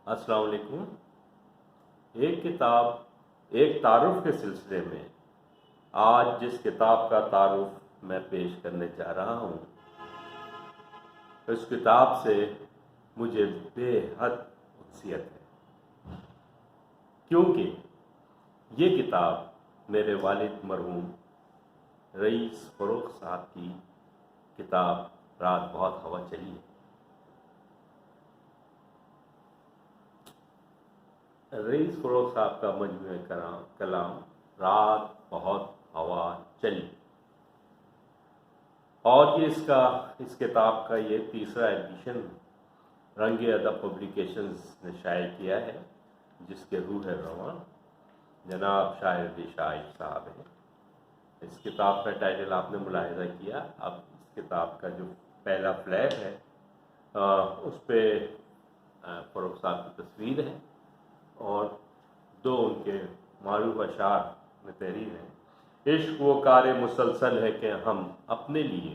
السلام علیکم۔ ایک کتاب ایک تعارف کے سلسلے میں آج جس کتاب کا تعارف میں پیش کرنے جا رہا ہوں، اس کتاب سے مجھے بے حد انسیت ہے، کیونکہ یہ کتاب میرے والد مرحوم رئیس فروغ صاحب کی کتاب رات بہت ہوا چلی ہے۔ رئیس فروغ صاحب کا مجموعہ کلام رات بہت ہوا چلی، اور یہ اس کتاب کا یہ تیسرا ایڈیشن رنگ ادب پبلیکیشنز نے شائع کیا ہے، جس کے روح رواں جناب شاعر علی شائر صاحب ہیں۔ اس کتاب کا ٹائٹل آپ نے ملاحظہ کیا۔ اب اس کتاب کا جو پہلا فلیپ ہے اس پہ فروغ صاحب کی تصویر ہے اور دو ان کے معروف اشعار میں تحریر ہیں۔ عشق وہ کار مسلسل ہے کہ ہم اپنے لیے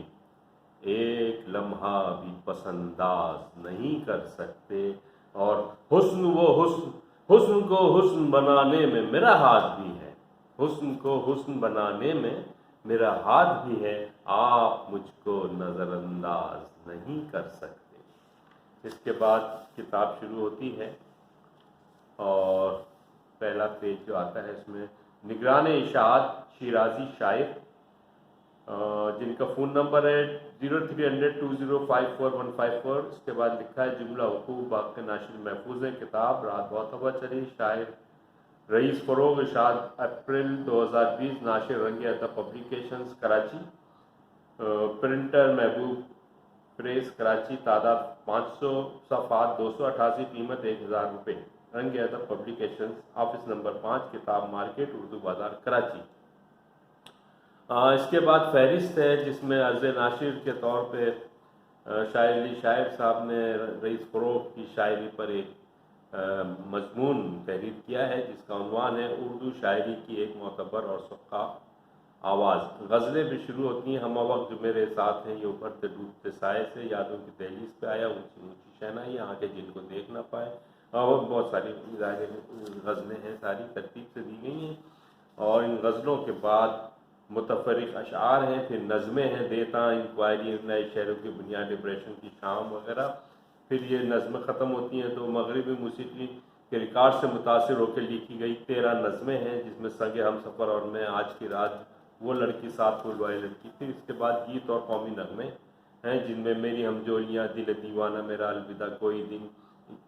ایک لمحہ بھی پسنداز نہیں کر سکتے، اور حسن حسن کو حسن بنانے میں میرا ہاتھ بھی ہے، حسن کو حسن بنانے میں میرا ہاتھ بھی ہے، آپ مجھ کو نظر انداز نہیں کر سکتے۔ اس کے بعد کتاب شروع ہوتی ہے اور پہلا پیج جو آتا ہے اس میں نگران اشاعت شیرازی شاعر، جن کا فون نمبر ہے 030020545154۔ اس کے بعد لکھا ہے جملہ حقوق باق کے ناشر محفوظ ہے، کتاب رات بہت ہوا چلی، شاعر رئیس فروغ، اشاعت اپریل 2020، ناشر رنگ ادب پبلیکیشنز کراچی، پرنٹر محبوب پریس کراچی، تعداد 500، صفحات 288، قیمت 1000 روپے، رنگ ادب پبلیکیشنز، آفس نمبر 5، کتاب مارکیٹ، اردو بازار کراچی۔ اس کے بعد فہرست ہے جس میں عرض ناشر کے طور پہ شاعر علی شاعر صاحب نے رئیس فروغ کی شاعری پر ایک مضمون تحریر کیا ہے، جس کا عنوان ہے اردو شاعری کی ایک معتبر اور سبقہ آواز۔ غزلیں بھی شروع ہوتی ہیں، ہم وقت جو میرے ساتھ ہیں یہ ابھرتے ڈوبتے سائے سے، یادوں کی دہلیز پہ آیا، اونچی اونچی شہنائی آنکھیں جن کو دیکھ نہ پائے، اور بہت ساری غزلیں ہیں، ساری ترتیب سے دی گئی ہیں۔ اور ان غزلوں کے بعد متفرق اشعار ہیں، پھر نظمیں ہیں، دیتا انکوائری، نئے شہروں کی بنیاد، ڈپریشن کی شام وغیرہ۔ پھر یہ نظمیں ختم ہوتی ہیں تو مغربی موسیقی کے ریکارڈ سے متاثر ہو کے لکھی گئی 13 نظمیں ہیں، جس میں سنگ ہم سفر اور میں، آج کی رات، وہ لڑکی ساتھ پھول والی لڑکی۔ پھر اس کے بعد گیت اور قومی نغمے ہیں، جن میں میری ہمجولیاں، دل دیوانہ میرا، الوداع کوئی دن،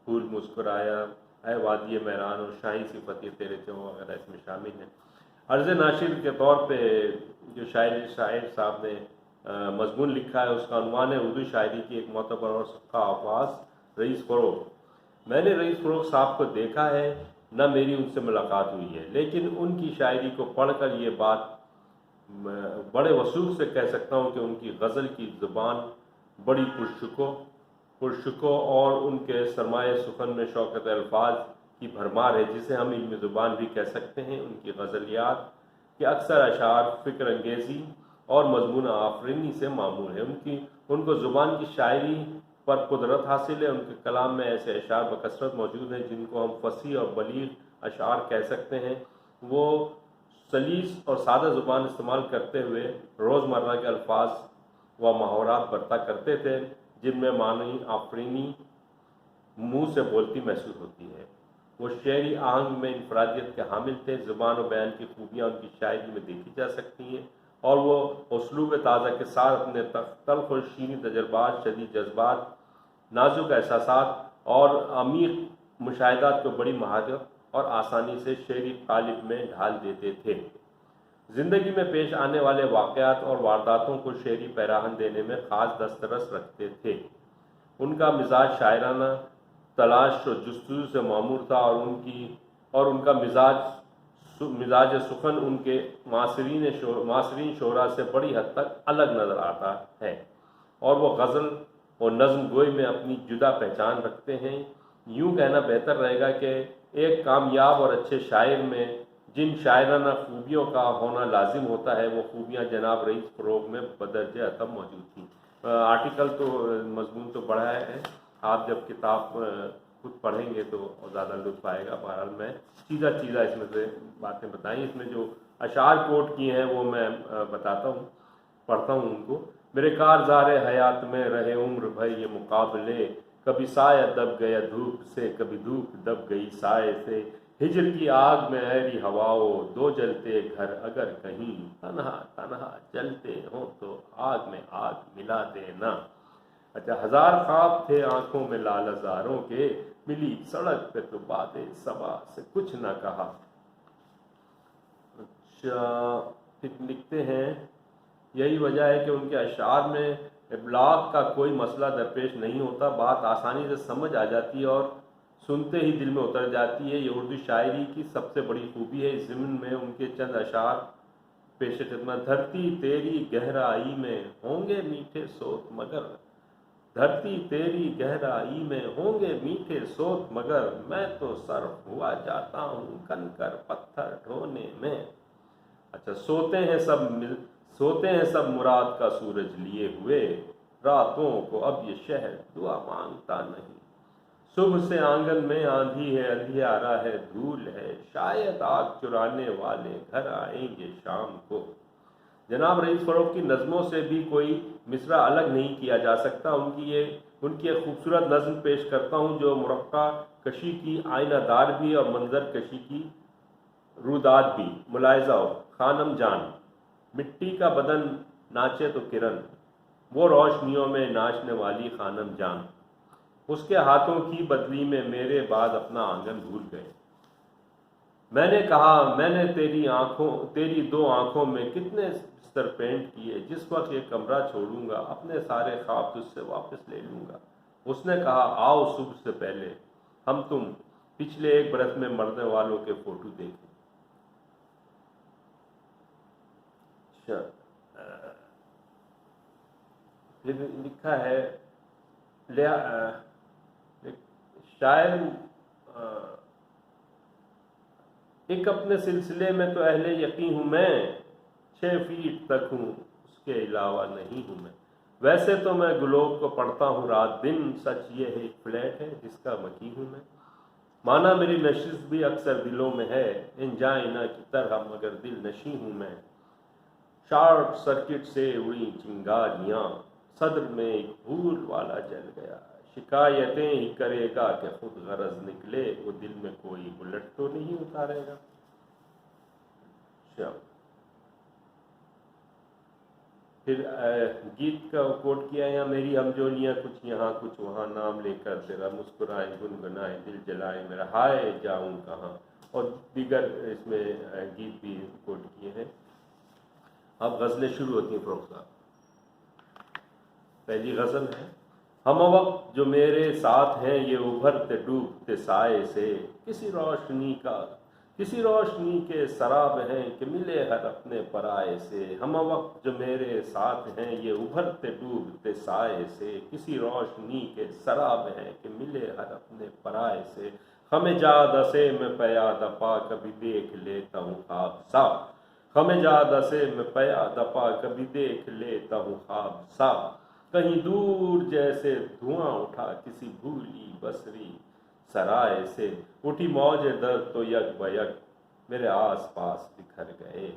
پھول مسکرایا، اے وادی میران، اور شاہی صفت یہ تیرے چوں وغیرہ اس میں شامل ہیں۔ عرض ناشر کے طور پہ جو شاعر صاحب نے مضمون لکھا ہے اس کا عنوان ہے اردو شاعری کی ایک معتبر اور سبقہ آواز، رئیس فروغ۔ میں نے رئیس فروغ صاحب کو دیکھا ہے، نہ میری ان سے ملاقات ہوئی ہے، لیکن ان کی شاعری کو پڑھ کر یہ بات بڑے وثوق سے کہہ سکتا ہوں کہ ان کی غزل کی زبان بڑی پرشکو اور ان کے سرمایہ سخن میں شوکت الفاظ کی بھرمار ہے، جسے ہم علم زبان بھی کہہ سکتے ہیں۔ ان کی غزلیات کے اکثر اشعار فکر انگیزی اور مضمون آفرینی سے معمور ہیں۔ ان کو زبان کی شاعری پر قدرت حاصل ہے۔ ان کے کلام میں ایسے اشعار بکثرت موجود ہیں جن کو ہم فصیح اور بلیغ اشعار کہہ سکتے ہیں۔ وہ سلیس اور سادہ زبان استعمال کرتے ہوئے روزمرہ کے الفاظ و محاورات برتا کرتے تھے، جن میں معنی آفرینی منہ سے بولتی محسوس ہوتی ہے۔ وہ شعری آہنگ میں انفرادیت کے حامل تھے، زبان و بیان کی خوبیاں ان کی شاعری میں دیکھی جا سکتی ہیں، اور وہ اسلوب تازہ کے ساتھ اپنے تلخ و شیریں تجربات، شدید جذبات، نازک احساسات اور عمیق مشاہدات کو بڑی مہارت اور آسانی سے شعری قالب میں ڈھال دیتے تھے۔ زندگی میں پیش آنے والے واقعات اور وارداتوں کو شعری پیراہن دینے میں خاص دسترس رکھتے تھے۔ ان کا مزاج شاعرانہ تلاش و جستجو سے معمور تھا، اور ان کا مزاج سخن ان کے معاصرین شعراء سے بڑی حد تک الگ نظر آتا ہے، اور وہ غزل اور نظم گوئی میں اپنی جدا پہچان رکھتے ہیں۔ یوں کہنا بہتر رہے گا کہ ایک کامیاب اور اچھے شاعر میں جن شاعرانہ خوبیوں کا ہونا لازم ہوتا ہے، وہ خوبیاں جناب رئیس فروغ میں بدرجہ اتم موجود تھیں۔ آرٹیکل تو مضمون تو بڑا ہے، آپ جب کتاب خود پڑھیں گے تو زیادہ لطف آئے گا. بہرحال میں چیزہ اس میں سے باتیں بتائیں. اس میں جو اشعار کوٹ کیے ہیں وہ میں بتاتا ہوں، پڑھتا ہوں ان کو. میرے کارزار حیات میں رہے عمر بھر یہ مقابلے، کبھی سایہ دب گیا دھوپ سے، کبھی دھوپ دب گئی سائے سے. ہجر کی آگ میں ایری ہواؤ، دو جلتے گھر اگر کہیں تنہا تنہا جلتے ہوں تو آگ میں آگ ملا دینا. اچھا، ہزار خواب تھے آنکھوں میں لال ہزاروں کے، ملی سڑک پہ تو باتیں صبا سے کچھ نہ کہا. اچھا، پھر لکھتے ہیں یہی وجہ ہے کہ ان کے اشعار میں ابلاغ کا کوئی مسئلہ درپیش نہیں ہوتا، بات آسانی سے سمجھ آ جاتی ہے اور سنتے ہی دل میں اتر جاتی ہے. یہ اردو شاعری کی سب سے بڑی خوبی ہے. اس ضمن میں ان کے چند اشعار پیش خدمت. دھرتی تیری گہرائی میں ہوں گے میٹھے صوت مگر، دھرتی تیری گہرائی میں ہوں گے میٹھے صوت مگر، میں تو صرف ہوا جاتا ہوں کنکر پتھر ڈھونے میں. اچھا، سوتے ہیں سب مراد کا سورج لیے ہوئے، راتوں کو اب یہ شہر دعا مانگتا نہیں. صبح سے آنگن میں آندھی ہے، اندھیارا ہے، دھول ہے، شاید آگ چرانے والے گھر آئیں گے شام کو. جناب رئیس فروغ کی نظموں سے بھی کوئی مصرع الگ نہیں کیا جا سکتا. ان کی ایک خوبصورت نظم پیش کرتا ہوں جو مرقع کشی کی آئینہ دار بھی اور منظر کشی کی روداد بھی. ملاحظہ ہو خانم جان، مٹی کا بدن ناچے تو کرن، وہ روشنیوں میں ناچنے والی خانم جان، اس کے ہاتھوں کی بدلی میں میرے بعد اپنا آنگن بھول گئے. میں نے کہا میں نے تیری دو آنکھوں میں کتنے بستر پینٹ کیے، جس وقت یہ کمرہ چھوڑوں گا اپنے سارے خواب تجھ سے واپس لے لوں گا. اس نے کہا آؤ صبح سے پہلے ہم تم پچھلے ایک برس میں مرنے والوں کے فوٹو دیکھیں. پھر لکھا ہے شاعر ایک اپنے سلسلے میں تو اہل یقین ہوں میں، 6 فیٹ تک ہوں اس کے علاوہ نہیں ہوں میں. ویسے تو میں گلوب کو پڑھتا ہوں رات دن، سچ یہ ہے ایک فلیٹ ہے جس کا مکی ہوں میں. مانا میری نشست بھی اکثر دلوں میں ہے، انجائنا کی طرح مگر دل نشیں ہوں میں. شارٹ سرکٹ سے اڑی چنگاریاں، صدر میں ایک بھول والا جل گیا. شکایتیں ہی کرے گا کہ خود غرض نکلے، وہ دل میں کوئی بلٹ تو نہیں اتارے گا. پھر گیت کا کوٹ کیا یا میری ہمجولیاں کچھ یہاں کچھ وہاں، نام لے کر تیرا مسکرائے گنگنائے دل جلائے میرا ہائے جاؤں کہاں، اور دیگر اس میں گیت بھی کوٹ کیے ہیں. اب غزلیں شروع ہوتی ہیں فروغ صاحب. پہلی غزل ہے ہم وقت جو میرے ساتھ ہیں یہ ابھرتے ڈوبتے سائے سے، کسی روشنی کے سراب ہیں کہ ملے ہر اپنے پرائے سے. ہم وقت جو میرے ساتھ ہیں یہ ابھرتے ڈوبتے سائے سے، کسی روشنی کے سراب ہیں کہ ملے ہر اپنے پرائے سے. ہمیں جادہ سے میں پیادہ پا کبھی دیکھ لیتا ہوں خواب سا، ہمیں جادہ سے میں پیادہ پا کبھی دیکھ لیتا ہوں خواب سا. کہیں دور جیسے دھواں اٹھا کسی بھولی بسری سرائے سے، اٹھی موج درد تو یک بیک میرے آس پاس بکھر گئے.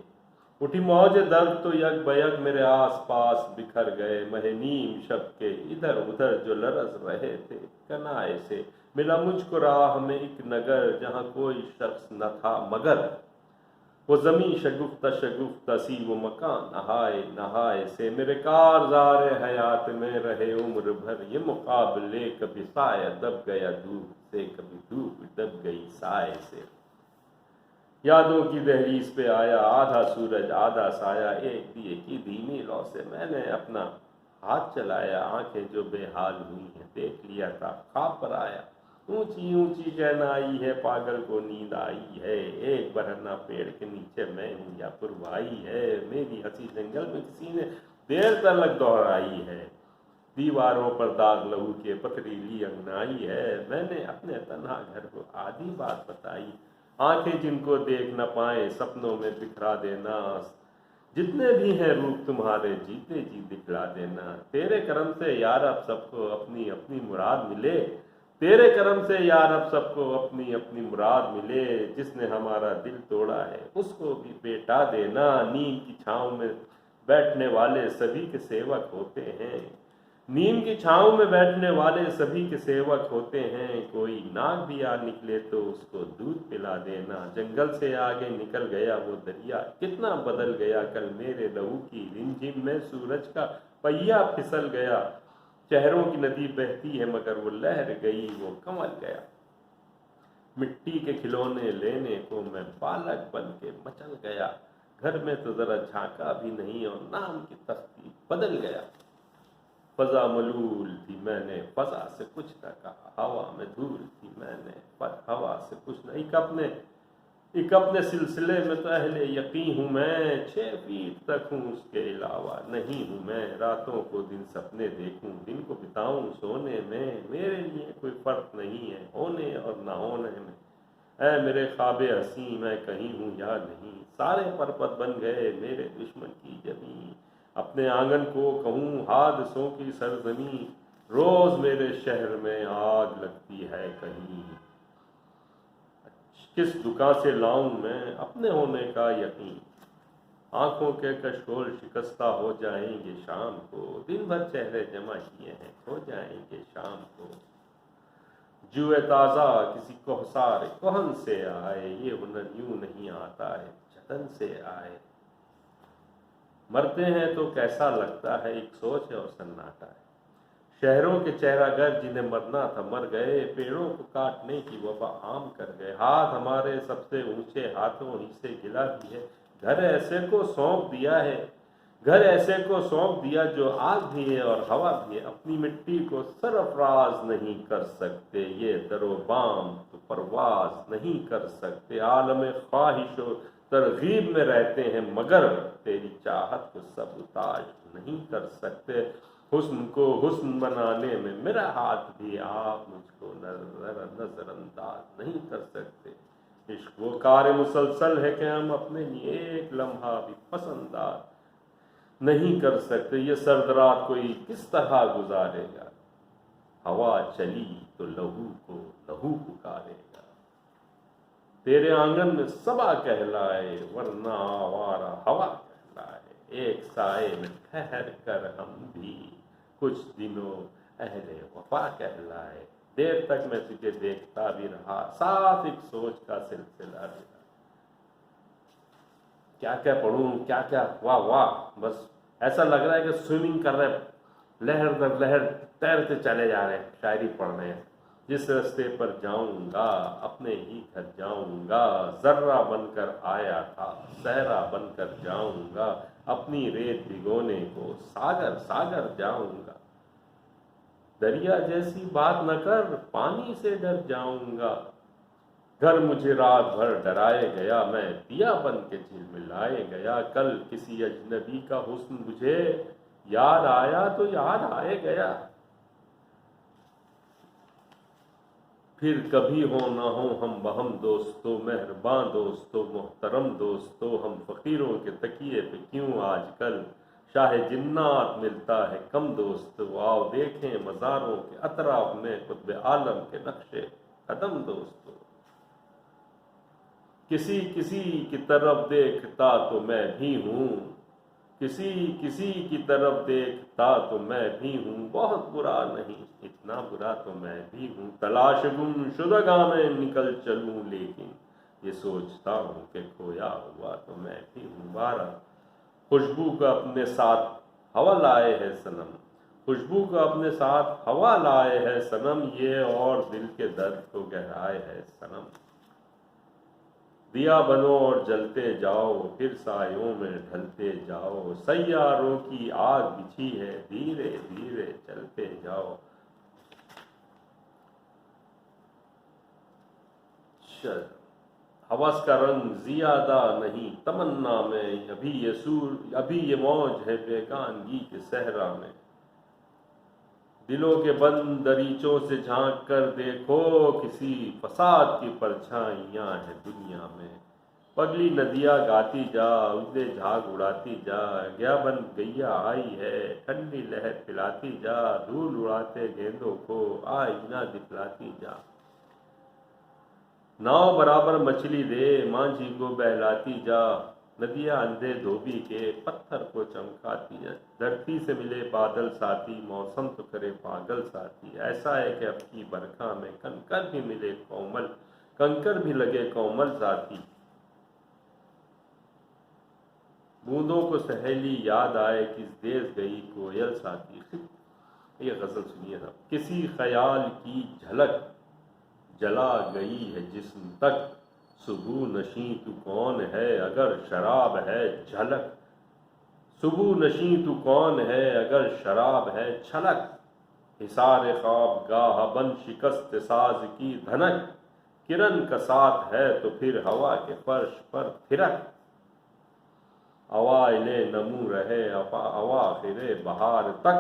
اٹھی موج درد تو یک بیک میرے آس پاس بکھر گئے. مہ نیم شب کے ادھر ادھر جو لرز رہے تھے کنائے سے، ملا مجھ کو راہ میں ایک نگر جہاں کوئی شخص نہ تھا مگر، وہ زمین شگفتہ شگفتہ سی وہ مکان نہائے نہائے سے. میرے کارزار حیات میں رہے عمر بھر یہ مقابلے، کبھی سایہ دب گیا دھوپ سے، کبھی دھوپ دب گئی سائے سے. یادوں کی دہلیز پہ آیا آدھا سورج آدھا سایہ، ایک دیے کی دھیمی لو سے میں نے اپنا ہاتھ چلایا. آنکھیں جو بے حال ہوئی ہیں دیکھ لیا تھا خواب پر آیا. اونچی اونچی شہنائی ہے پاگل کو نیند آئی ہے، ایک برہنہ پیڑ کے نیچے میں ہوں یا پروائی ہے. میری ہنسی جنگل میں کسی نے دیر تلک دہرائی ہے، دیواروں پر داغ لہو کے پتھریلی انگنائی ہے. میں نے اپنے تنہا گھر کو آدھی بات بتائی، آنکھیں جن کو دیکھ نہ پائیں سپنوں میں بکھرا دینا. جتنے بھی ہیں روپ تمہارے جیتے جی دکھلا دینا. تیرے کرم سے یار اب سب کو اپنی اپنی مراد ملے، تیرے کرم سے یا رب سب کو اپنی اپنی مراد ملے، جس نے ہمارا دل توڑا ہے اس کو بھی بیٹا دینا۔ نیم کی چھاؤں میں بیٹھنے والے سبھی کے سیوک ہوتے ہیں، نیم کی چھاؤں میں بیٹھنے والے سبھی کے سیوک ہوتے ہیں، کوئی ناگ بھی آ نکلے تو اس کو دودھ پلا دینا۔ جنگل سے آگے نکل گیا وہ دریا، کتنا بدل گیا کل میرے لہو کی رمجھم میں سورج کا پہیا پھسل گیا۔ چہروں کی ندی بہتی ہے مگر وہ لہر گئی، وہ کمل گیا۔ مٹی کے کھلونے لینے کو میں بالک بن کے مچل گیا، گھر میں تو ذرا جھانکا بھی نہیں اور نام کی تختی بدل گیا۔ فضا ملول تھی میں نے فضا سے کچھ نہ کہا، ہوا میں دھول تھی میں نے پر ہوا سے کچھ نہ۔ ایک اپنے سلسلے میں تو اہل یقین ہوں میں، 6 فیٹ تک ہوں اس کے علاوہ نہیں ہوں میں۔ راتوں کو دن سپنے دیکھوں، دن کو بتاؤں سونے میں، میرے لیے کوئی فرق نہیں ہے ہونے اور نہ ہونے میں۔ اے میرے خواب حسین میں کہیں ہوں یا نہیں، سارے پربت بن گئے میرے دشمن کی زمین۔ اپنے آنگن کو کہوں حادثوں کی سرزمین، روز میرے شہر میں آگ لگتی ہے کہیں۔ کس دکان سے لاؤں میں اپنے ہونے کا یقین، آنکھوں کے کشکول شکستہ ہو جائیں گے شام کو، دن بھر چہرے جمع کیے ہیں کھو جائیں گے شام کو۔ جوئے تازہ کسی کوہسار کوہن سے آئے، یہ ہنر یوں نہیں آتا ہے جتن سے آئے۔ مرتے ہیں تو کیسا لگتا ہے ایک سوچ اور سناٹا ہے، شہروں کے چہرہ گر جنہیں مرنا تھا مر گئے، پیڑوں کو کاٹنے کی وبا عام کر گئے۔ ہاتھ ہمارے سب سے اونچے ہاتھوں ہی سے گلا بھی ہے، گھر ایسے کو سونپ دیا ہے، گھر ایسے کو سونپ دیا جو آگ بھی ہے اور ہوا بھی ہے۔ اپنی مٹی کو سرفراز نہیں کر سکتے، یہ در و بام تو پرواز نہیں کر سکتے۔ عالم خواہش و ترغیب میں رہتے ہیں مگر تیری چاہت کو سبوتاژ نہیں کر سکتے۔ حسن کو حسن بنانے میں میرا ہاتھ بھی، آپ مجھ کو نظر انداز نہیں کر سکتے۔ عشق وہ کار مسلسل ہے کہ ہم اپنے لیے ایک لمحہ بھی پسنداز نہیں کر سکتے۔ یہ سرد رات کوئی کس طرح گزارے گا، ہوا چلی تو لہو کو لہو پکارے گا۔ تیرے آنگن میں صبا کہلائے ورنہ آوارہ ہوا کہلائے، ایک سائے میں ٹھہر کر ہم بھی کچھ دنوں اہل وفا کہلائے۔ دیر تک میں تجھے دیکھتا بھی رہا، ساتھ ایک سوچ کا سلسلہ رہا۔ کیا کیا پڑھوں کیا کیا، واہ واہ، بس ایسا لگ رہا ہے کہ سوئمنگ کر رہے، لہر در لہر تیرتے چلے جا رہے ہیں، شاعری پڑھ رہے ہیں۔ جس رستے پر جاؤں گا اپنے ہی گھر جاؤں گا، ذرہ بن کر آیا تھا صحرا بن کر جاؤں گا، اپنی ریت بھگونے کو ساگر ساگر جاؤں گا۔ دریا جیسی بات نہ کر پانی سے ڈر جاؤں گا، گھر مجھے رات بھر ڈرائے گیا، میں دیا بن کے جھلملائے گیا۔ کل کسی اجنبی کا حسن مجھے یاد آیا تو یاد آئے گیا، پھر کبھی ہو نہ ہو ہم بہم دوستو، مہرباں دوستو محترم دوستو، ہم فقیروں کے تکیے پہ کیوں آج کل شاہ جنات ملتا ہے کم دوستو، آؤ دیکھیں مزاروں کے اطراف میں قطب عالم کے نقشے قدم دوستو۔ کسی کسی کی طرف دیکھتا تو میں بھی ہوں، کسی کسی کی طرف دیکھتا تو میں بھی ہوں، بہت برا نہیں اتنا برا تو میں بھی ہوں۔ تلاش گم شدگاں میں نکل چلوں لیکن یہ سوچتا ہوں کہ کھویا ہوا تو میں بھی ہوں۔ بارہ خوشبو کا اپنے ساتھ ہوا لائے ہے صنم، خوشبو کا اپنے ساتھ ہوا لائے ہے صنم، یہ اور دل کے درد کو گہرائے ہے صنم۔ دیا بنو اور جلتے جاؤ پھر سایوں میں ڈھلتے جاؤ، سیاروں کی آگ بچھی ہے دھیرے دھیرے چلتے جاؤ۔ ہوس کا رنگ زیادہ نہیں تمنا میں، ابھی یہ موج ہے بیگانگی کے صحرا میں۔ دلوں کے بند دریچوں سے جھانک کر دیکھو، کسی فساد کی پرچھائیاں ہیں دنیا میں۔ پگلی ندیاں گاتی جا، اجلے جھاگ اڑاتی جا، گیا بن گیا آئی ہے، ٹھنڈی لہر پلاتی جا، دھول اڑاتے گیندوں کو آئینہ دکھلاتی جا، ناؤ برابر مچھلی دے مانجھی کو بہلاتی جا، ندیاں اندھے دھوبی کے پتھر کو چمکاتی جا، دھرتی سے ملے بادل ساتھی، موسم تو کرے پاگل ساتھی، ایسا ہے کہ اب کی برکھا میں کنکر بھی ملے کومل، کنکر بھی لگے کومل ساتھی، بوندوں کو سہیلی یاد آئے کس دیس گئی کوئل ساتھی۔ یہ غزل سنیے نا، کسی خیال کی جھلک جلا گئی ہے جسم تک، صبح نشیں تو کون ہے اگر شراب ہے جھلک، صبح نشیں تو کون ہے اگر شراب ہے چھلک، حصار خواب گاہ بن شکست ساز کی دھنک، کرن کا ساتھ ہے تو پھر ہوا کے فرش پر پھرک، اوائلے نمو رہے اواخر بہار تک،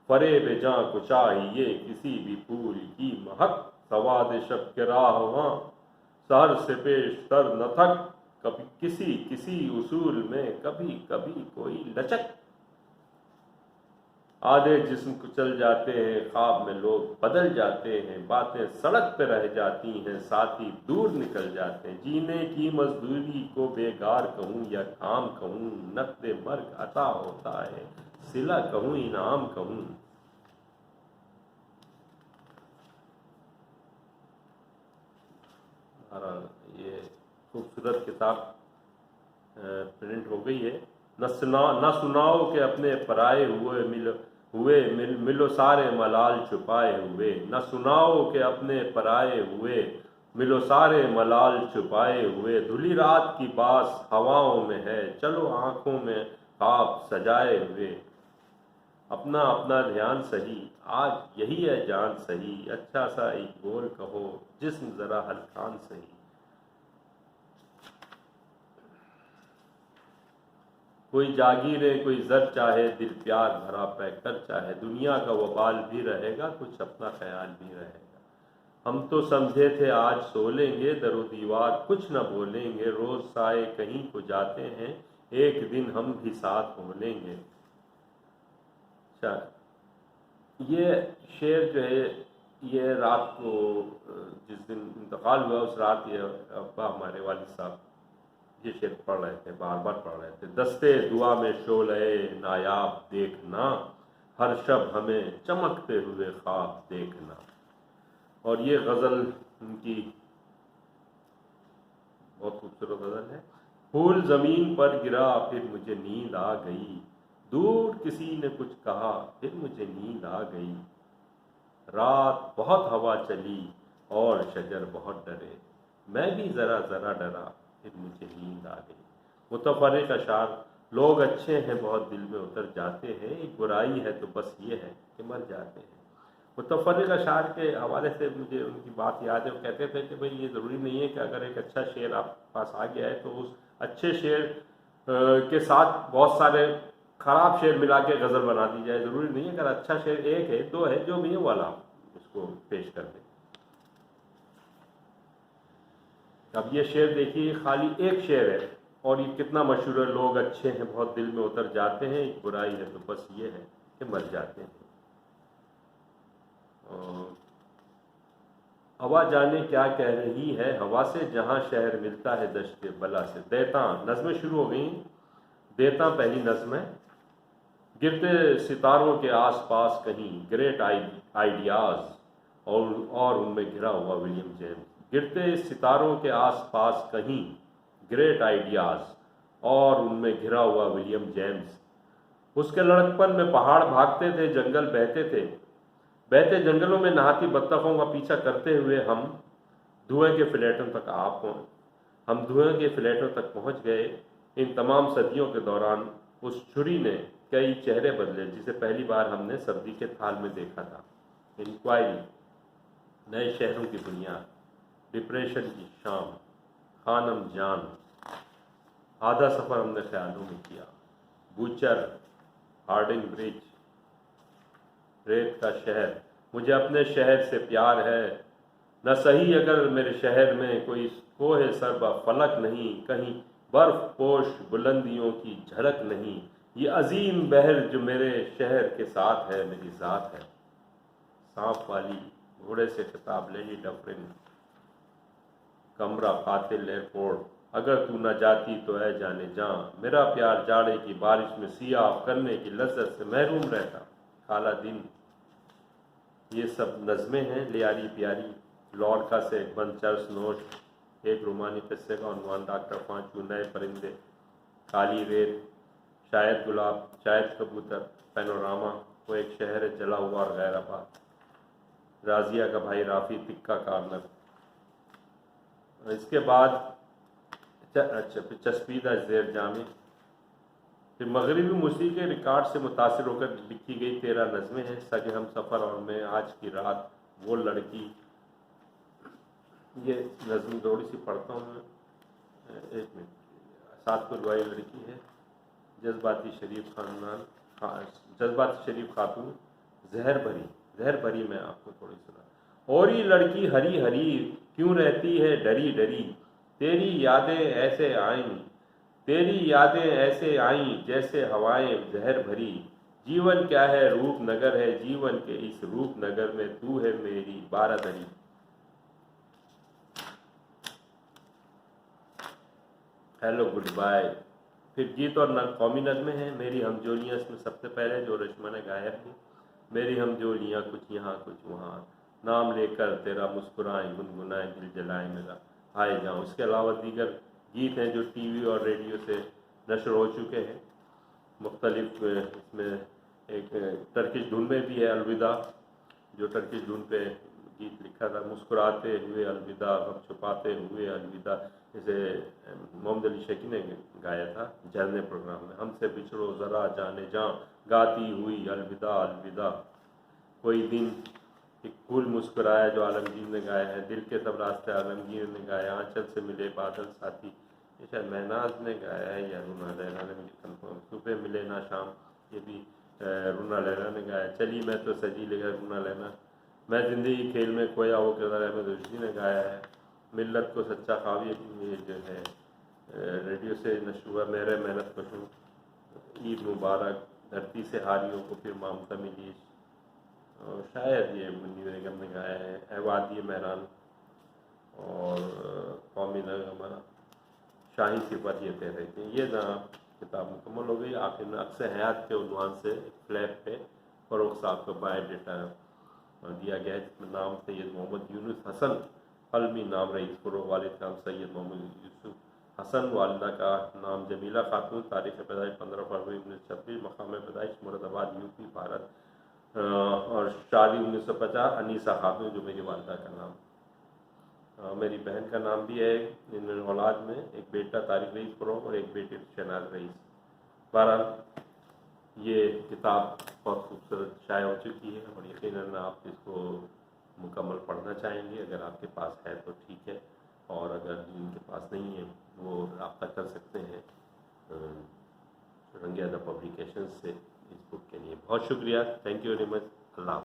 فریب جاں کو چاہیے کسی بھی پھول کی مہک، سواد شب کے راہواں سحر سے پیش تر نہ تھک، کبھی کسی اصول میں کبھی کبھی کوئی لچک، آدھے جسم کچل جاتے ہیں خواب میں لوگ بدل جاتے ہیں، باتیں سڑک پہ رہ جاتی ہیں ساتھی دور نکل جاتے ہیں، جینے کی مزدوری کو بیگار کہوں یا کام کہوں، نقد مرگ عطا ہوتا ہے صلہ کہوں انعام کہوں، یہ خوبصورت کتاب پرنٹ ہو گئی ہے۔ نہ سناؤ کہ اپنے پرائے ہوئے ملو سارے ملال چھپائے ہوئے، نہ سناؤ کہ اپنے پرائے ہوئے ملو سارے ملال چھپائے ہوئے، دھلی رات کی باس ہواؤں میں ہے چلو آنکھوں میں خواب سجائے ہوئے، اپنا اپنا دھیان سہی آج یہی ہے جان سہی، اچھا سا ایک بول کہو جسم ذرا ہلکان سہی، کوئی جاگیرے کوئی زر چاہے دل پیار بھرا پہ کر چاہے، دنیا کا وبال بھی رہے گا کچھ اپنا خیال بھی رہے گا، ہم تو سمجھے تھے آج سو لیں گے در و دیوار کچھ نہ بولیں گے، روز سائے کہیں کو جاتے ہیں ایک دن ہم بھی ساتھ ہو لیں گے۔ اچھا، یہ شعر جو ہے یہ رات کو جس دن انتقال ہوا اس رات یہ ابا ہمارے والد صاحب یہ شعر پڑھ رہے تھے، بار بار پڑھ رہے تھے، دستے دعا میں شعلہ نایاب دیکھنا، ہر شب ہمیں چمکتے ہوئے خواب دیکھنا، اور یہ غزل ان کی بہت خوبصورت غزل ہے۔ پھول زمین پر گرا پھر مجھے نیند آ گئی، دور کسی نے کچھ کہا پھر مجھے نیند آ گئی، رات بہت ہوا چلی اور شجر بہت ڈرے، میں بھی ذرا ذرا ڈرا پھر مجھے نیند آ گئی۔ متفرق اشعار، لوگ اچھے ہیں بہت دل میں اتر جاتے ہیں، ایک برائی ہے تو بس یہ ہے کہ مر جاتے ہیں۔ متفرق اشعار کے حوالے سے مجھے ان کی بات یاد ہے، وہ کہتے تھے کہ بھئی یہ ضروری نہیں ہے کہ اگر ایک اچھا شعر آپ پاس آ گیا ہے تو اس اچھے شعر کے ساتھ بہت سارے خراب شعر ملا کے غزل بنا دی جائے، ضروری نہیں ہے، اگر اچھا شعر ایک ہے دو ہے جو بھی ہے والا اس کو پیش کر دیں۔ اب یہ شعر دیکھیے خالی ایک شعر ہے اور یہ کتنا مشہور ہے، لوگ اچھے ہیں بہت دل میں اتر جاتے ہیں، ایک برائی ہے تو بس یہ ہے کہ مر جاتے ہیں۔ ہوا جانے کیا کہہ رہی ہے ہوا سے، جہاں شہر ملتا ہے دشت بلا سے، دیتاں نظمیں شروع ہو گئیں، دیتاں پہلی نظم ہے۔ گرتے ستاروں کے آس پاس کہیں گریٹ آئیڈیاز اور ان میں گھرا ہوا ولیم جیمز، گرتے ستاروں کے آس پاس کہیں گریٹ آئیڈیاز اور ان میں گھرا ہوا ولیم جیمز، اس کے لڑکپن میں پہاڑ بھاگتے تھے جنگل بہتے تھے، بہتے جنگلوں میں نہاتی بطخوں کا پیچھا کرتے ہوئے ہم دھوئیں کے فلیٹوں تک پہنچ گئے، ان تمام صدیوں کے دوران اس چھری نے کئی چہرے بدلے جسے پہلی بار ہم نے سردی کے تھال میں دیکھا تھا، انکوائری، نئے شہروں کی بنیاد، ڈپریشن کی شام، خانم جان، آدھا سفر ہم نے خیالوں میں کیا، بوچر، ہارڈنگ برج، ریت کا شہر، مجھے اپنے شہر سے پیار ہے، نہ صحیح اگر میرے شہر میں کوئی کوہ سربا فلک نہیں، کہیں برف پوش بلندیوں کی جھلک نہیں، یہ عظیم بحر جو میرے شہر کے ساتھ ہے میری ذات ہے۔ سانپ والی گھوڑے سے خطاب، لیڈی ڈفرن، کمرہ قاتل ایئرپورٹ، اگر تو نہ جاتی تو اے جانے جاں، میرا پیار جاڑے کی بارش میں سیاہ کرنے کی لذت سے محروم رہتا، کالا دن۔ یہ سب نظمیں ہیں لیاری پیاری، لورکا سے ایک بند چرس نوش، ایک رومانی قصے کا عنوان ڈاکٹر پانچو، نئے پرندے، کالی ریت، شاید گلاب، شاید کبوتر، پینوراما، وہ ایک شہر ہے جلا ہوا اور غیر آباد، رازیہ کا بھائی رافی، تکا کارنر۔ اس کے بعد چسپیدہ زیر جامع، پھر مغربی موسیقی ریکارڈ سے متاثر ہو کر لکھی گئی 13 نظمیں ہیں، سگ ہم سفر اور میں آج کی رات، وہ لڑکی۔ یہ نظم تھوڑی سی پڑھتا ہوں میں، ایک منٹ۔ سات کو دعائی لڑکی ہے، جذباتی شریف خاتون، زہر بھری میں آپ کو تھوڑی سنا۔ اور یہ لڑکی ہری ہری کیوں رہتی ہے ڈری ڈری، تیری یادیں ایسے آئیں جیسے ہوائیں زہر بھری، جیون کیا ہے روپ نگر ہے جیون کے اس روپ نگر میں تو ہے میری بارادری۔ Hello good bye. پھر گیت اور قومی نظمیں ہیں، میری ہمجولیاں اس میں سب سے پہلے جو رشمہ نے گایا تھی، میری ہمجولیاں کچھ یہاں کچھ وہاں، نام لے کر تیرا مسکرائیں گنگنائیں دل جلائیں میرا آئے جاؤں۔ اس کے علاوہ دیگر گیت ہیں جو ٹی وی اور ریڈیو سے نشر ہو چکے ہیں مختلف، اس میں ایک ٹرکش دھن میں بھی ہے الوداع، جو ٹرکش دھن پہ گیت لکھا تھا، مسکراتے ہوئے الوداع غم چھپاتے ہوئے الوداع، اسے محمد علی شیخی نے گایا تھا جھرنے پروگرام میں۔ ہم سے بچھڑو ذرا جانے جاں، گاتی ہوئی الوداع الوداع، کوئی دن ایک پھول مسکرایا جو عالمگیر نے گایا ہے، دل کے سب راستے عالمگیر نے گایا، آنچل سے ملے بادل ساتھی، یہ شاید مہناز نے گایا ہے یا رونا لیلا نے، مجھے کنفرم، صبح ملے نہ شام، یہ بھی رونا لیلا نے گایا، چلی میں تو سجی لے گا رونا لیلا، میں زندگی کھیل میں کھویا وہ کردار احمد رشدی نے گایا ہے، ملت کو سچا خواب، یہ جو ہے ریڈیو سے نشر ہوا، میرے محنت کشوں، عید مبارک، دھرتی سے ہاریوں کو پھر مامتا ملی، اور شاید یہ منی بیگم نے گایا ہے، اے وادی مہران، اور قومی نغمہ شاہی صفت یہ کہہ رہے تھے۔ یہ کتاب مکمل ہو گئی۔ آخر میں عکس حیات کے عنوان سے فلیپ پہ فروغ صاحب کا بایو ڈیٹا دیا گیا ہے، جس میں نام سید محمد یونس حسن قلمی، نام رئیس فروغ، والد کا نام سید محمد یوسف حسن، والدہ کا نام جمیلہ خاتون، تاریخ پیدائش 15 فروری 1926، مقام پیدائش مراد آباد یوپی بھارت، اور شادی 1950، انیسہ خاتون جو میری والدہ کا نام۔ میری بہن کا نام بھی ہے ان اولاد میں، ایک بیٹا طارق رئیس فروغ اور ایک بیٹی شہناز رئیس۔ بہرحال یہ کتاب بہت خوبصورت شائع ہو چکی ہے، اور یقیناً آپ اس کو مکمل پڑھنا چاہیں گے، اگر آپ کے پاس ہے تو ٹھیک ہے، اور اگر جن کے پاس نہیں ہے وہ رابطہ کر سکتے ہیں رنگیادہ پبلیکیشنز سے اس بک کے لیے۔ بہت شکریہ، تھینک یو ویری مچ، اللہ حافظ۔